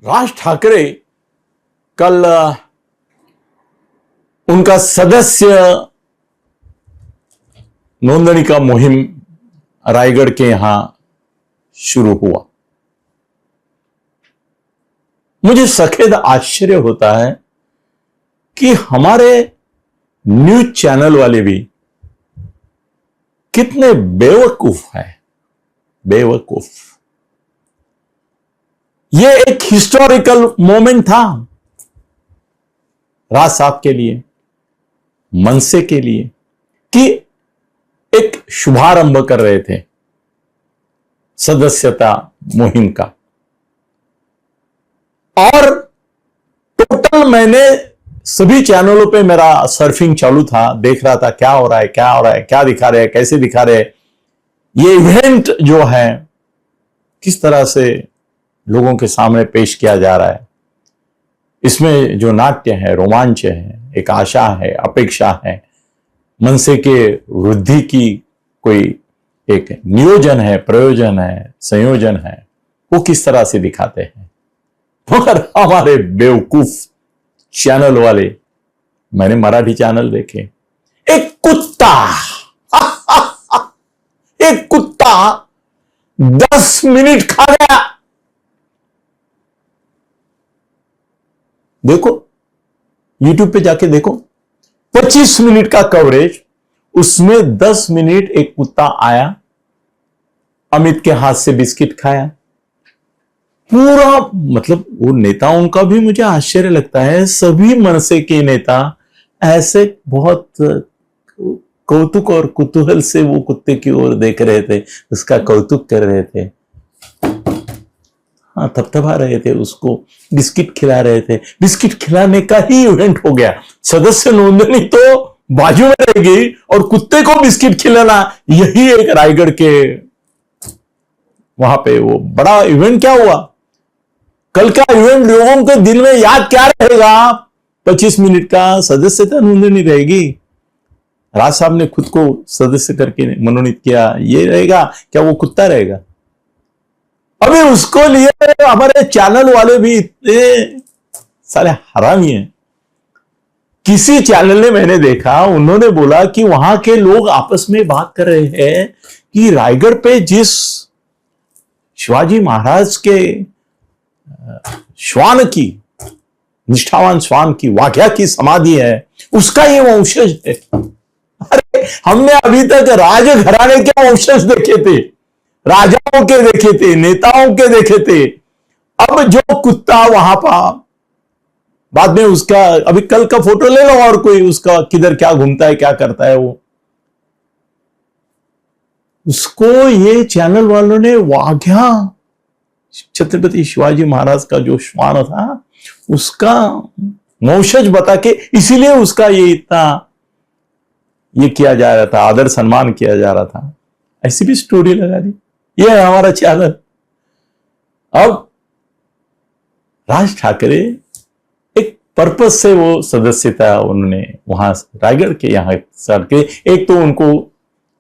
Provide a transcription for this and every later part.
राज ठाकरे कल उनका सदस्य नोंदणी का मुहिम रायगढ़ के यहां शुरू हुआ। मुझे सखेद आश्चर्य होता है कि हमारे न्यूज चैनल वाले भी कितने बेवकूफ हैं। बेवकूफ। ये एक हिस्टोरिकल मोमेंट था राज साहब के लिए, मनसे के लिए, कि एक शुभारंभ कर रहे थे सदस्यता मुहिम का। और टोटल मैंने सभी चैनलों पे मेरा सर्फिंग चालू था, देख रहा था क्या हो रहा है, क्या हो रहा है, क्या दिखा रहे हैं, कैसे दिखा रहे हैं, ये इवेंट जो है किस तरह से लोगों के सामने पेश किया जा रहा है। इसमें जो नाट्य है, रोमांच है, एक आशा है, अपेक्षा है, मनसे के वृद्धि की कोई एक नियोजन है, प्रयोजन है, संयोजन है, वो किस तरह से दिखाते हैं। मगर हमारे बेवकूफ चैनल वाले, मैंने मराठी चैनल देखे, एक कुत्ता एक कुत्ता 10 मिनट खा गया। देखो, YouTube पे जाके देखो, 25 मिनट का कवरेज, उसमें 10 मिनट एक कुत्ता आया, अमित के हाथ से बिस्किट खाया। पूरा मतलब वो नेताओं का भी मुझे आश्चर्य लगता है, सभी मनसे के नेता ऐसे बहुत कौतुक और कुतूहल से वो कुत्ते की ओर देख रहे थे, उसका कौतुक कर रहे थे, हाँ, थपथपा रहे थे, उसको बिस्किट खिला रहे थे। बिस्किट खिलाने का ही इवेंट हो गया। सदस्य नोंदणी तो बाजू में रहेगी और कुत्ते को बिस्किट खिलाना, यही एक रायगढ़ के वहां पे वो बड़ा इवेंट क्या हुआ। कल का इवेंट लोगों के दिल में याद क्या रहेगा? 25 मिनट का सदस्यता नोंदणी रहेगी। राज साहब ने खुद को सदस्य करके मनोनीत किया, ये रहेगा क्या? वो कुत्ता रहेगा। अभी उसको लिए हमारे चैनल वाले भी इतने सारे हरामी हैं। किसी चैनल ने मैंने देखा, उन्होंने बोला कि वहां के लोग आपस में बात कर रहे हैं कि रायगढ़ पे जिस शिवाजी महाराज के श्वान की, निष्ठावान श्वान की, वाघ्या की समाधि है, उसका ये वंशज है। अरे हमने अभी तक राजघराने के वंशज देखे थे, राजाओं के देखे थे, नेताओं के देखे थे। अब जो कुत्ता वहां पर बाद में उसका, अभी कल का फोटो ले लो और कोई उसका किधर क्या घूमता है, क्या करता है, वो उसको ये चैनल वालों ने वाघ्या छत्रपति शिवाजी महाराज का जो श्वान था उसका वंशज बता के, इसीलिए उसका ये इतना ये किया जा रहा था, आदर सम्मान किया जा रहा था। ऐसी भी स्टोरी लगा दी। ये है हमारा चैनल। अब राज ठाकरे एक पर्पस से वो सदस्यता उन्होंने वहां रायगढ़ के यहां सर के, एक तो उनको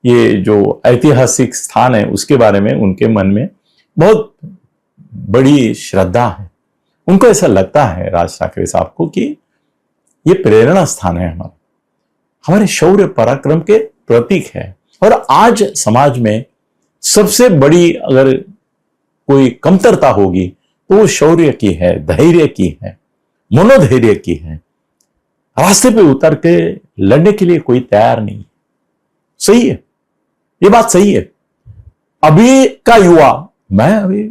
ये जो ऐतिहासिक स्थान है उसके बारे में उनके मन में बहुत बड़ी श्रद्धा है। उनको ऐसा लगता है राज ठाकरे साहब को कि ये प्रेरणा स्थान है, हमारे शौर्य पराक्रम के प्रतीक है। और आज समाज में सबसे बड़ी अगर कोई कमतरता होगी तो वो शौर्य की है, धैर्य की है, मनोधैर्य की है। रास्ते पे उतर के लड़ने के लिए कोई तैयार नहीं। सही है, ये बात सही है। अभी का युवा, मैं अभी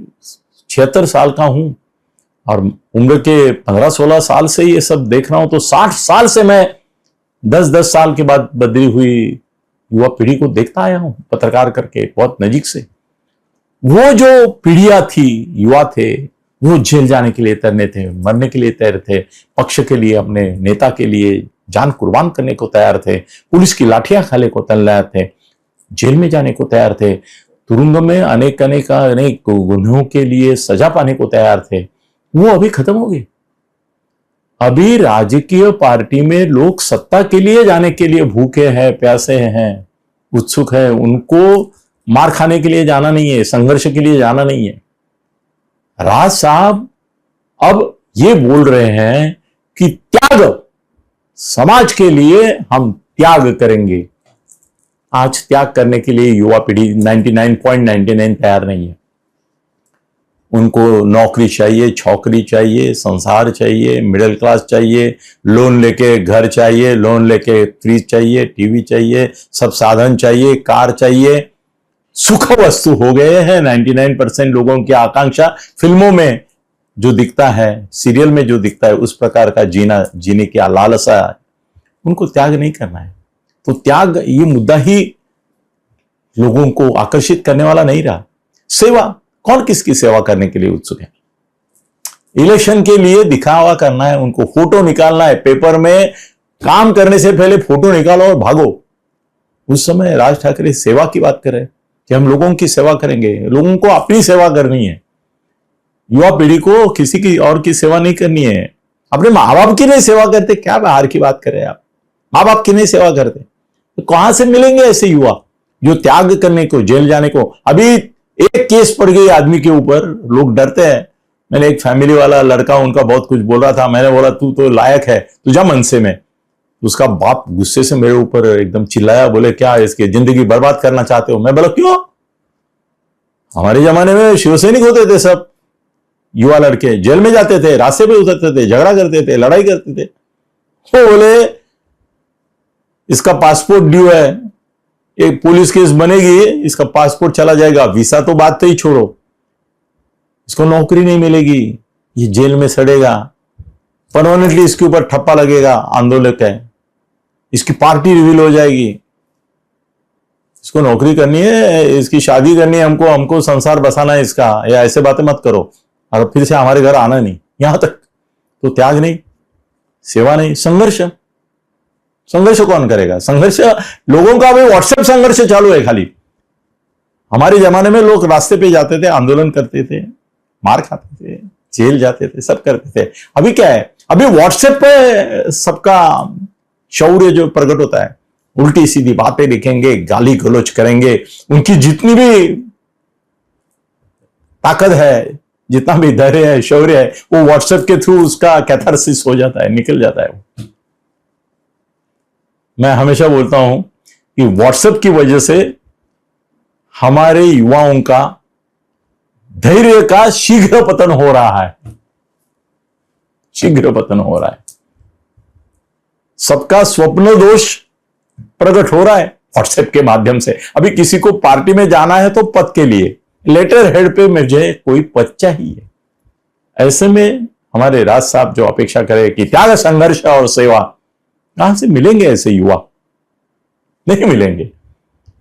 76 साल का हूं और उम्र के 15-16 साल से ये सब देख रहा हूं, तो 60 साल से मैं 10-10 साल के बाद बदली हुई युवा पीढ़ी को देखता आया हूं, पत्रकार करके बहुत नजीक से। वो जो पीढ़ियां थी, युवा थे, वो जेल जाने के लिए तैरने थे, मरने के लिए तैयार थे, पक्ष के लिए, अपने नेता के लिए जान कुर्बान करने को तैयार थे, पुलिस की लाठियां खाने को तैयार थे, जेल में जाने को तैयार थे, तुरुंग में अनेक गुनाहों के लिए सजा पाने को तैयार थे। वो अभी खत्म हो गए। अभी राजकीय पार्टी में लोग सत्ता के लिए जाने के लिए भूखे हैं, प्यासे हैं, उत्सुक है। उनको मार खाने के लिए जाना नहीं है, संघर्ष के लिए जाना नहीं है। राज साहब अब ये बोल रहे हैं कि त्याग, समाज के लिए हम त्याग करेंगे। आज त्याग करने के लिए युवा पीढ़ी 99.99 तैयार नहीं है। उनको नौकरी चाहिए, छोकरी चाहिए, संसार चाहिए, मिडिल क्लास चाहिए, लोन लेके घर चाहिए, लोन लेके फ्रिज चाहिए, टीवी चाहिए, सब साधन चाहिए, कार चाहिए, सुख वस्तु हो गए हैं। 99% लोगों की आकांक्षा फिल्मों में जो दिखता है, सीरियल में जो दिखता है, उस प्रकार का जीने की लालसा है। उनको त्याग नहीं करना है। तो त्याग, ये मुद्दा ही लोगों को आकर्षित करने वाला नहीं रहा। सेवा, कौन किसकी सेवा करने के लिए उत्सुक है? इलेक्शन के लिए दिखावा करना है, उनको फोटो निकालना है पेपर में, काम करने से पहले फोटो निकालो और भागो। उस समय राज ठाकरे सेवा की बात कर रहे हैं कि हम लोगों की सेवा करेंगे। लोगों को अपनी सेवा करनी है। युवा पीढ़ी को किसी की और की सेवा नहीं करनी है। अपने माँ बाप की नहीं सेवा करते, क्या बाहर की बात कर रहे हैं आप? माँ बाप की नहीं सेवा करते तो कहां से मिलेंगे ऐसे युवा जो त्याग करने को, जेल जाने को? अभी एक केस पड़ गई आदमी के ऊपर, लोग डरते हैं। मैंने एक फैमिली वाला लड़का, उनका बहुत कुछ बोल रहा था, मैंने बोला तू तो लायक है, तू जा मनसे में। उसका बाप गुस्से से मेरे ऊपर एकदम चिल्लाया, बोले क्या इसकी जिंदगी बर्बाद करना चाहते हो? मैं बोला क्यों? हमारे जमाने में शिवसैनिक होते थे सब युवा लड़के, जेल में जाते थे, रास्ते पे उतरते थे, झगड़ा करते थे, लड़ाई करते थे। वो बोले इसका पासपोर्ट ड्यू है, एक पुलिस केस बनेगी, इसका पासपोर्ट चला जाएगा, वीसा तो बात तो ही छोड़ो, इसको नौकरी नहीं मिलेगी, ये जेल में सड़ेगा, परमानेंटली इसके ऊपर ठप्पा लगेगा, आंदोलन है, इसकी पार्टी रिवील हो जाएगी, इसको नौकरी करनी है, इसकी शादी करनी है, हमको संसार बसाना है इसका, या ऐसे बातें मत करो और फिर से हमारे घर आना नहीं। यहां तक तो त्याग नहीं, सेवा नहीं, संघर्ष। संघर्ष कौन करेगा? संघर्ष लोगों का अभी व्हाट्सएप संघर्ष चालू है खाली। हमारे जमाने में लोग रास्ते पे जाते थे, आंदोलन करते थे, मार खाते थे, जेल जाते थे, सब करते थे। अभी क्या है? अभी व्हाट्सएप पे सबका शौर्य जो प्रकट होता है, उल्टी सीधी बातें लिखेंगे, गाली गलौज करेंगे, उनकी जितनी भी ताकत है, जितना भी धैर्य है, शौर्य है, वो व्हाट्सएप के थ्रू उसका कैथारसिस हो जाता है, निकल जाता है। मैं हमेशा बोलता हूं कि व्हाट्सएप की वजह से हमारे युवाओं का धैर्य का शीघ्र पतन हो रहा है, शीघ्र पतन हो रहा है। सबका स्वप्न दोष प्रकट हो रहा है व्हाट्सएप के माध्यम से। अभी किसी को पार्टी में जाना है तो पद के लिए लेटर हेड पे मुझे कोई पद चाहिए। ऐसे में हमारे राज साहब जो अपेक्षा करे कि त्याग, संघर्ष और सेवा, कहां से मिलेंगे ऐसे युवा? नहीं मिलेंगे।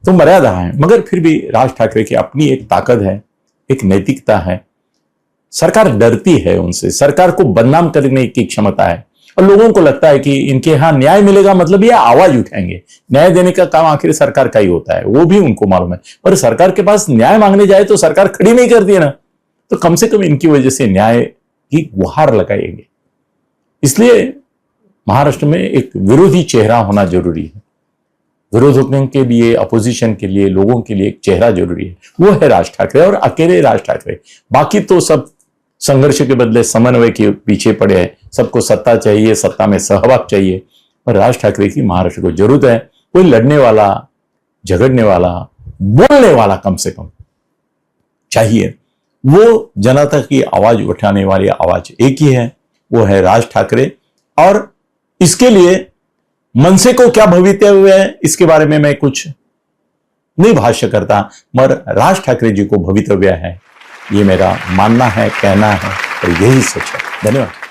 तो मर्यादा है, मगर फिर भी राज ठाकरे की अपनी एक ताकत है, एक नैतिकता है। सरकार डरती है उनसे, सरकार को बदनाम करने की क्षमता है, और लोगों को लगता है कि इनके यहां न्याय मिलेगा मतलब ये आवाज उठाएंगे। न्याय देने का काम आखिर सरकार का ही होता है, वो भी उनको मालूम है। पर सरकार के पास न्याय मांगने जाए तो सरकार खड़ी नहीं करती है ना, तो कम से कम इनकी वजह से न्याय की गुहार लगाएंगे। इसलिए महाराष्ट्र में एक विरोधी चेहरा होना जरूरी है। विरोधकों के लिए, अपोजिशन के लिए, लोगों के लिए एक चेहरा जरूरी है, वो है राज ठाकरे, और अकेले राज ठाकरे। बाकी तो सब संघर्ष के बदले समन्वय के पीछे पड़े हैं। सबको सत्ता चाहिए, सत्ता में सहभाग चाहिए, और राज ठाकरे की महाराष्ट्र को जरूरत है। कोई लड़ने वाला, झगड़ने वाला, बोलने वाला कम से कम चाहिए। वो जनता की आवाज उठाने वाली आवाज एक ही है, वो है राज ठाकरे। और इसके लिए मनसे को क्या भवितव्य है, इसके बारे में मैं कुछ नहीं भाष्य करता, मगर राज ठाकरे जी को भवितव्य है, ये मेरा मानना है, कहना है, और यही सच है। धन्यवाद।